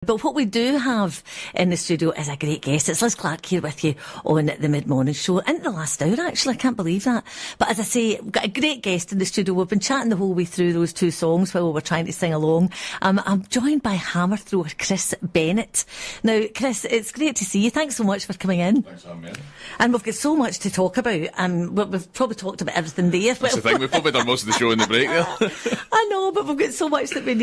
But what we do have in the studio is a great guest. It's Liz Clarke here with you on the Mid-Morning Show. In the last hour, actually, I can't believe that. But as I say, we've got a great guest in the studio. We've been chatting the whole way through those two songs while we were trying to sing along. I'm joined by hammer thrower Chris Bennett. Now, Chris, it's great to see you. Thanks so much for coming in. Thanks for having me. And we've got so much to talk about. We've probably talked about everything there. That's the thing, we've probably done most of the show in the break there. I know, but we've got so much that we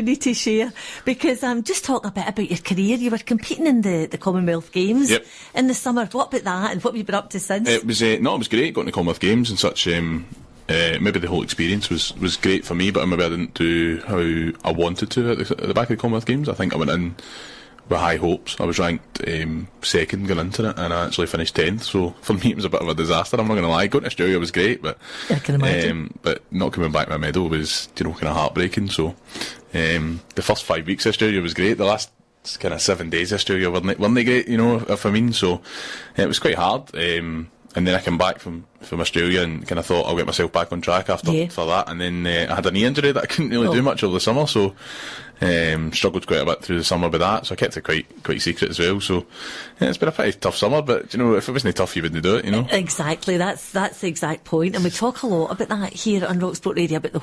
need to share. Because just talk a bit about your career. You were competing in the Commonwealth Games in the summer. What about that, and what have you been up to since? It was it was great going to Commonwealth Games and such. Maybe the whole experience was great for me, but maybe I didn't do how I wanted to at the back of the Commonwealth Games. I think I went in with high hopes. I was ranked second going into it, and I actually finished 10th. So for me, it was a bit of a disaster. I'm not going to lie. Going to Australia was great, but I can imagine. But not coming back with a medal was, kind of heartbreaking. So the first 5 weeks of Australia was great. The last kind of 7 days of Australia weren't they great, if I mean. So it was quite hard. And then I came back from Australia and kind of thought I'll get myself back on track after that. And then I had a knee injury that I couldn't really do much over the summer, so struggled quite a bit through the summer with that. So I kept it quite secret as well. So it's been a pretty tough summer, but if it wasn't tough, you wouldn't do it. Exactly. That's the exact point. And we talk a lot about that here on RockSport Radio, about the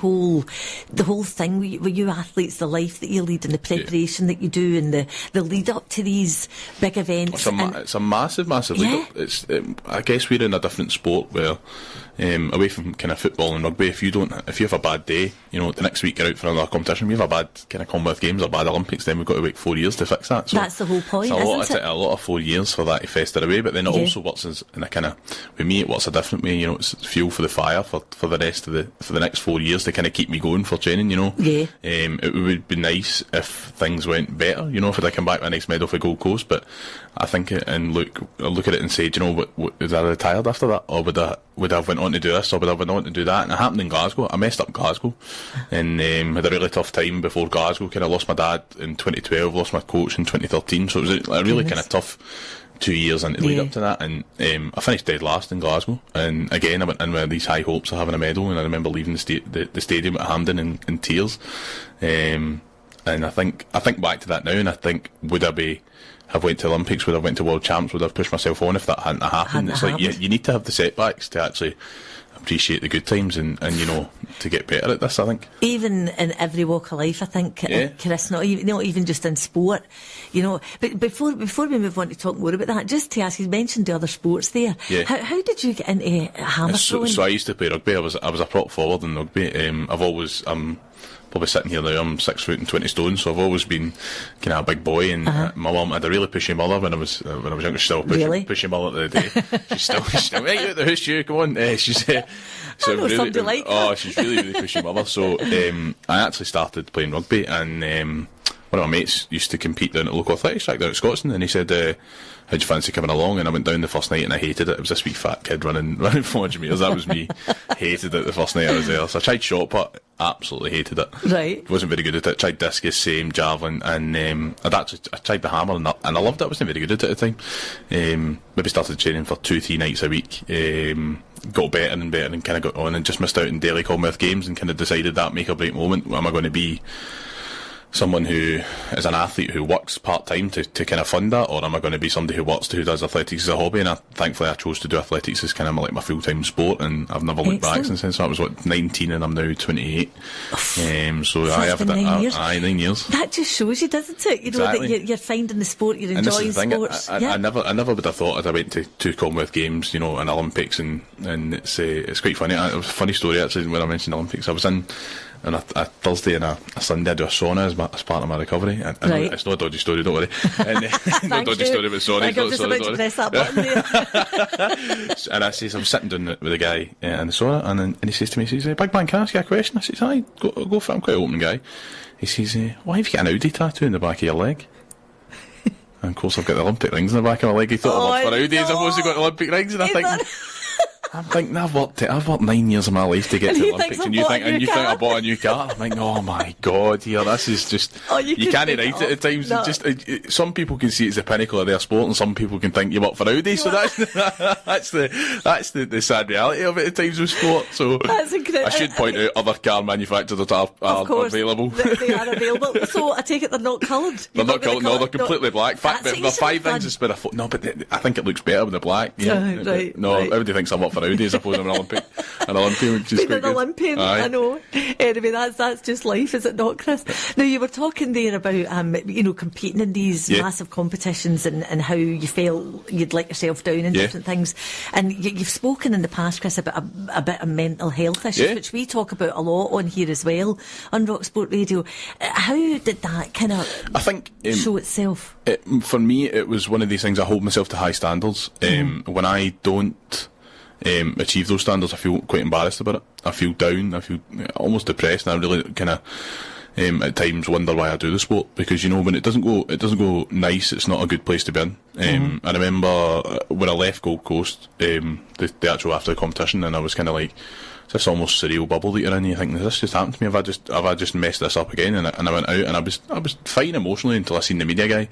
whole thing with you athletes, the life that you lead and the preparation that you do, and the lead up to these big events. It's a massive lead up. I guess we're in a different sport where away from kind of football and rugby, if you have a bad day, the next week you're out for another competition. We have a bad kind of Commonwealth Games or bad Olympics, then we've got to wait 4 years to fix that. So that's the whole point, isn't it? A lot of 4 years for that to fester away, but then it also works in a kind of, with me it works a different way. It's fuel for the fire for the rest of for the next 4 years to kind of keep me going for training. It would be nice if things went better. If I come back with a nice medal for Gold Coast, but I think and look at it and say, was I retired after that, or would I have went on to do this, or would I have went on to do that? And it happened in Glasgow. I messed up Glasgow and had a really tough time before Glasgow. Kind of lost my dad in 2012, lost my coach in 2013, so it was a really kind of tough 2 years into the lead up to that, and I finished dead last in Glasgow. And again, I went in with these high hopes of having a medal, and I remember leaving the stadium at Hampden in tears. And I think back to that now, and I think, would I have went to Olympics, would I have went to World Champs, would I have pushed myself on if that hadn't happened? It's like you need to have the setbacks to actually appreciate the good times and to get better at this, I think. Even in every walk of life, I think, Chris, not even just in sport, But before we move on to talk more about that, just to ask, you mentioned the other sports there. Yeah. How did you get into hammer throwing? So I used to play rugby. I was a prop forward in rugby. I'm probably sitting here now, I'm 6 foot and 20 stone, so I've always been kind of a big boy, and my mum had a really pushy mother when I was younger. She's still a pushy mother to the day. She's still hey, you out the house, you, come on. She's so really, like that. She's really pushy mother. So I actually started playing rugby, and one of my mates used to compete down at local athletics track down at Scotland, and he said, how'd you fancy coming along? And I went down the first night and I hated it. It was this wee fat kid running 400 metres. That was me. Hated it the first night I was there. So I tried shot put, absolutely hated it. Right. Wasn't very good at it. Tried discus, same, javelin, and I tried the hammer, and I loved it. I wasn't very good at it at the time. Maybe started training for 2-3 nights a week. Got better and better, and kind of got on, and just missed out in Delhi Commonwealth Games, and kind of decided that make or break moment. Am I going to be someone who is an athlete who works part-time to kind of fund that, or am I going to be somebody who does athletics as a hobby? And thankfully I chose to do athletics as kind of like my full-time sport, and I've never looked back since then. So I was 19 and I'm now 28. So I have 9 years. That just shows you, doesn't it? Exactly. That you're finding the sport, you're enjoying sports. I never would have thought as I went to 2 Commonwealth Games, and Olympics, and it's quite funny. It was a funny story actually when I mentioned Olympics. I was in on a Thursday and a Sunday, I do a sauna as part of my recovery. And it's not a dodgy story, don't worry. No dodgy story, but sorry. I'm just about to press that button there. And I says, I'm sitting down with a guy in the sauna, and he says to me, he says, "Big man, can I ask you a question?" I says, "Aye, go for it, I'm quite an open guy." He says, "Why have you got an Audi tattoo in the back of your leg?" And of course I've got the Olympic rings in the back of my leg. He thought I worked for Audi as opposed to got Olympic rings, and I think... I'm thinking, I've worked 9 years of my life to get to the Olympics, and you think I bought a new car. I'm like, oh my God, here, this is just, you can't write it at times. No. Some people can see it as the pinnacle of their sport, and some people can think you work for Audi, so that's the sad reality of it at times with sport. So that's incredible. I should point out other car manufacturers that are available. They are available. So I take it they're not coloured. They're not coloured, no, they're completely black. But they're 5 inches by the foot. No, but I think it looks better with the black. Yeah. Right. No, everybody thinks I'm up for Audi as opposed to an Olympian, which is quite good. An Olympian, I know. Anyway, that's just life, is it not, Chris? Now, you were talking there about competing in these massive competitions and how you felt you'd let yourself down in different things. And you've spoken in the past, Chris, about a bit of mental health issues, which we talk about a lot on here as well on RockSport Radio. How did that kind of show itself? For me, it was one of these things. I hold myself to high standards. When I don't achieve those standards, I feel quite embarrassed about it. I feel down. I feel almost depressed, and I really kind of at times wonder why I do the sport, because when it doesn't go nice, it's not a good place to be in. I remember when I left Gold Coast, the actual after the competition, and I was kind of like, it's this almost surreal bubble that you're in. You think, has this just happened to me? Have I just messed this up again? And I went out, and I was fine emotionally until I seen the media guy,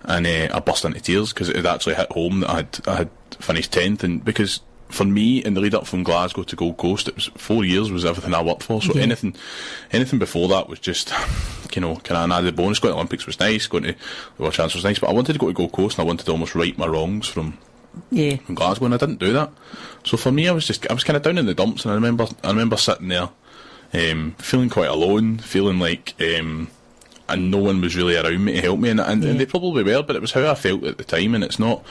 and I burst into tears because it had actually hit home that I had finished 10th, and because for me, in the lead up from Glasgow to Gold Coast, it was 4 years was everything I worked for. So anything before that was just, kind of an added bonus. Going to the Olympics was nice, going to the World Champs was nice, but I wanted to go to Gold Coast, and I wanted to almost right my wrongs from Glasgow, and I didn't do that. So for me, I was kind of down in the dumps, and I remember sitting there, feeling quite alone, feeling like, and no one was really around me to help me, and they probably were, but it was how I felt at the time, and it's not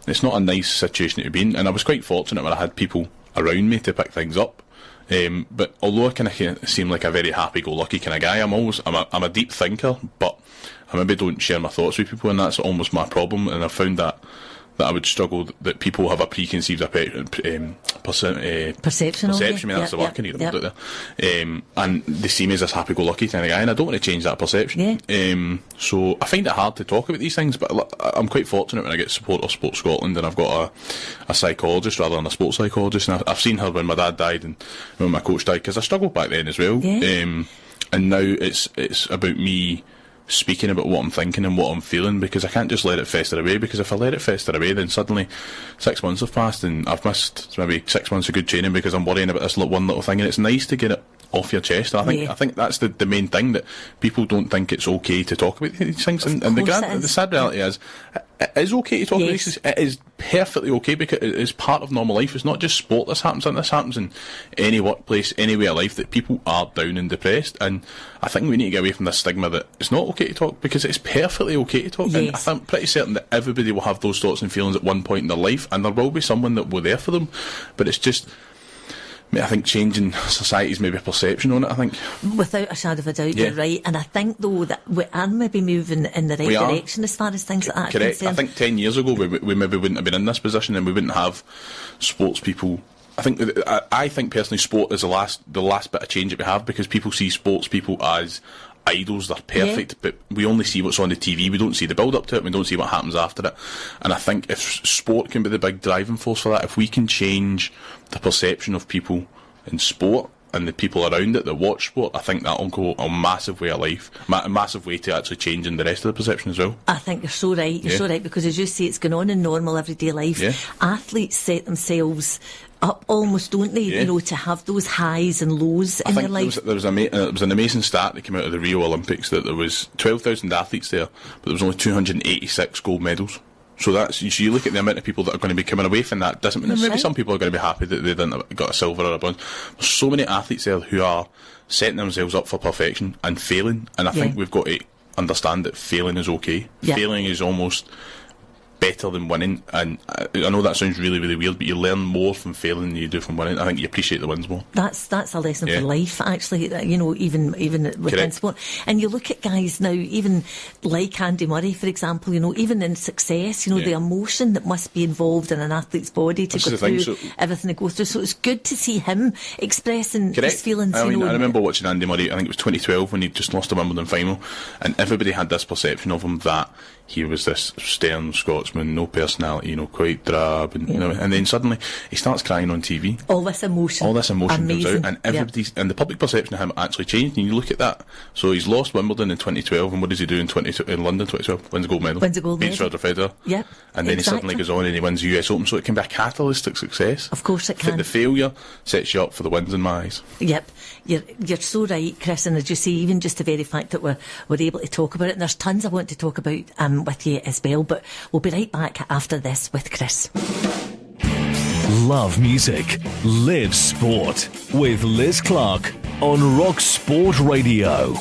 a nice situation to be in. And I was quite fortunate when I had people around me to pick things up. But although I kind of seem like a very happy-go-lucky kind of guy, I'm a deep thinker, but I maybe don't share my thoughts with people, and that's almost my problem. And I found that I would struggle, that people have a preconceived perception. I mean, that's the word I can hear about there. And they see me as this happy-go-lucky kind of guy, and I don't want to change that perception. So I find it hard to talk about these things, but I'm quite fortunate when I get support of Sport Scotland, and I've got a psychologist rather than a sports psychologist, and I've seen her when my dad died and when my coach died, because I struggled back then as well. And now it's about me speaking about what I'm thinking and what I'm feeling, because I can't just let it fester away, because if I let it fester away, then suddenly 6 months have passed and I've missed maybe 6 months of good training because I'm worrying about this one little thing, and it's nice to get it off your chest. And I think that's the main thing, that people don't think it's okay to talk about these things, and the sad reality is it is okay to talk about these things. It is perfectly okay, because it is part of normal life. It's not just sport this happens in any workplace, any way of life, that people are down and depressed. And I think we need to get away from this stigma that it's not okay to talk, because it's perfectly okay to talk. And I'm pretty certain that everybody will have those thoughts and feelings at one point in their life, and there will be someone that will be there for them. But it's just, I think, changing society's maybe perception on it, I think. Without a shadow of a doubt, you're right. And I think, though, that we are maybe moving in the right direction as far as things like that are concerned. I think 10 years ago we maybe wouldn't have been in this position, and we wouldn't have sports people. I think personally sport is the last bit of change that we have, because people see sports people as idols. They're perfect, but we only see what's on the TV. We don't see the build up to it. We don't see what happens after it. And I think if sport can be the big driving force for that, if we can change the perception of people in sport and the people around it that watch sport, I think that'll go a massive way of life, a massive way to actually changing the rest of the perception as well. I think you're so right. You're so right, because as you say, it's going on in normal everyday life. Athletes set themselves up almost, don't they, to have those highs and lows in their life. There was an amazing stat that came out of the Rio Olympics, that there was 12,000 athletes there, but there was only 286 gold medals. So you look at the amount of people that are going to be coming away from that. Doesn't mean maybe some people are going to be happy that they didn't have got a silver or a bronze. There's so many athletes there who are setting themselves up for perfection and failing, and I think we've got to understand that failing is okay. Failing is almost better than winning, and I know that sounds really, really weird, but you learn more from failing than you do from winning. I think you appreciate the wins more. That's a lesson for life, actually, even within sport. And you look at guys now, even like Andy Murray, for example, even in success, the emotion that must be involved in an athlete's body to go through everything they go through. So it's good to see him expressing his feelings. I remember watching Andy Murray, I think it was 2012, when he just lost the Wimbledon final, and everybody had this perception of him that he was this stern Scotsman sportsman, no personality, quite drab, and and then suddenly he starts crying on TV. All this emotion comes out, and everybody's and the public perception of him actually changed. And you look at that. So he's lost Wimbledon in 2012, and what does he do in London 2012? Wins a gold medal. Beats Roger Federer. Yep. And then he suddenly goes on and he wins the US Open. So it can be a catalyst to success. Of course it can. The failure sets you up for the wins in my eyes. Yep. You're so right, Chris, and as you say, even just the very fact that we're able to talk about it, and there's tons I want to talk about with you as well, but we'll be right back after this with Chris. Love music, live sport with Liz Clarke on RockSport Radio.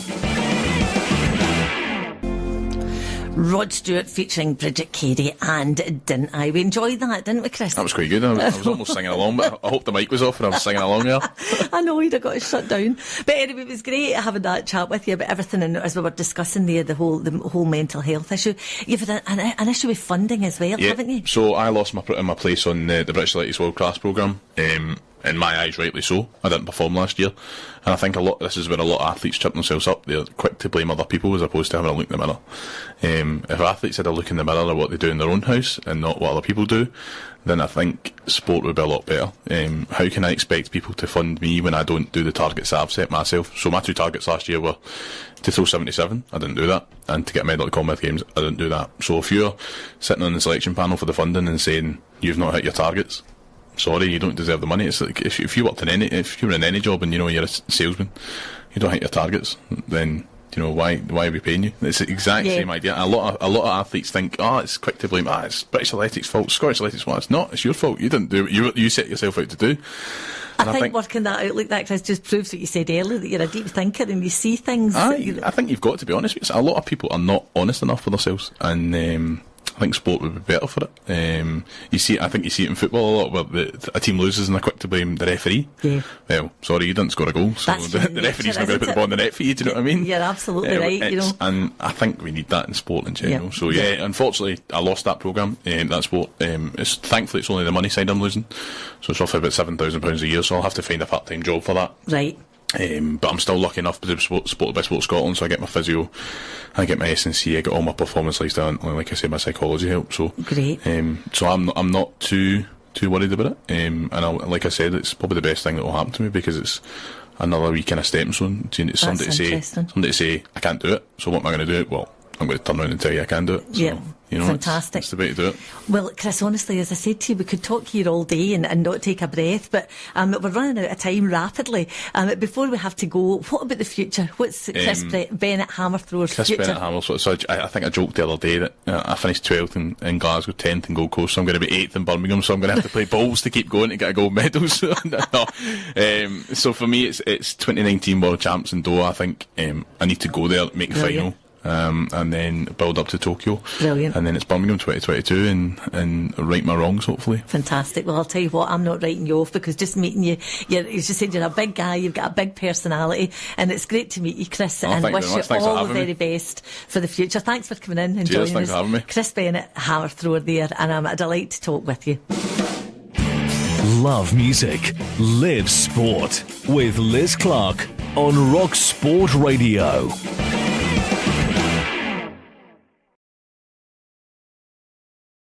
Rod Stewart featuring Bridget Carey and Didn't I? We enjoyed that, didn't we, Chris? That was quite good. I was almost singing along, but I hope the mic was off and I was singing along there. I know, you'd have got to shut down. But anyway, it was great having that chat with you about everything, and as we were discussing there, the whole mental health issue. You've had an issue with funding as well, haven't you? So I lost my place on the British Athletics World Class programme. In my eyes, rightly so. I didn't perform last year, and I think this is where a lot of athletes trip themselves up. They're quick to blame other people as opposed to having a look in the mirror. If athletes had a look in the mirror at what they do in their own house and not what other people do, then I think sport would be a lot better. How can I expect people to fund me when I don't do the targets I've set myself? So my 2 targets last year were to throw 77, I didn't do that, and to get a medal at the Commonwealth Games, I didn't do that. So if you're sitting on the selection panel for the funding and saying you've not hit your targets, sorry, you don't deserve the money. It's like if you worked if you were in any job and you're a salesman, you don't hit your targets, then why are we paying you? It's the exact same idea. A lot of athletes think, it's quick to blame. It's British Athletics' fault, Scottish Athletics' fault. It's not. It's your fault. You didn't do it. You set yourself out to do. And I think working that out like that, Chris, just proves what you said earlier, that you're a deep thinker and you see things. I think you've got to be honest. A lot of people are not honest enough with themselves, and I think sport would be better for it. I think you see it in football a lot, where a team loses and they're quick to blame the referee. Yeah. Well, sorry, you didn't score a goal, so the referee's not going to put the ball in the net for you. Do you know what I mean? You're absolutely right. And I think we need that in sport in general. So unfortunately, I lost that programme. That sport. Thankfully, it's only the money side I'm losing. So it's roughly about £7,000 a year. So I'll have to find a part-time job for that. Right. But I'm still lucky enough to do Sport by Sport Scotland, so I get my physio, I get my S&C, I get all my performance lifestyle, and like I said, my psychology help. So great. So I'm not too worried about it. And like I said, it's probably the best thing that will happen to me, because it's another wee kind of stepping stone. It's somebody to say I can't do it. So what am I going to do? Well, I'm going to turn around and tell you I can do it. So, fantastic. It's the way to do it. Well, Chris, honestly, as I said to you, we could talk here all day and not take a breath, but we're running out of time rapidly. Before we have to go, what about the future? What's Chris Bennett hammer thrower's future? Chris Bennett hammer thrower. So I think I joked the other day that I finished 12th in Glasgow, 10th in Gold Coast, so I'm going to be 8th in Birmingham, so I'm going to have to play balls to keep going to get a gold medal. So for me, it's 2019 World Champs in Doha. I think I need to go there, make the final. And then build up to Tokyo. Brilliant. And then it's Birmingham 2022 and right my wrongs, hopefully. Fantastic. Well, I'll tell you what, I'm not writing you off, because just meeting you, you just said you're a big guy, you've got a big personality, and it's great to meet you, Chris, and wish you all the very best for the future. Thanks for coming in and joining us. Thanks for having me. Chris Bennett, hammer thrower there, and I'm a delight to talk with you. Love music, live sport with Liz Clarke on RockSport Radio.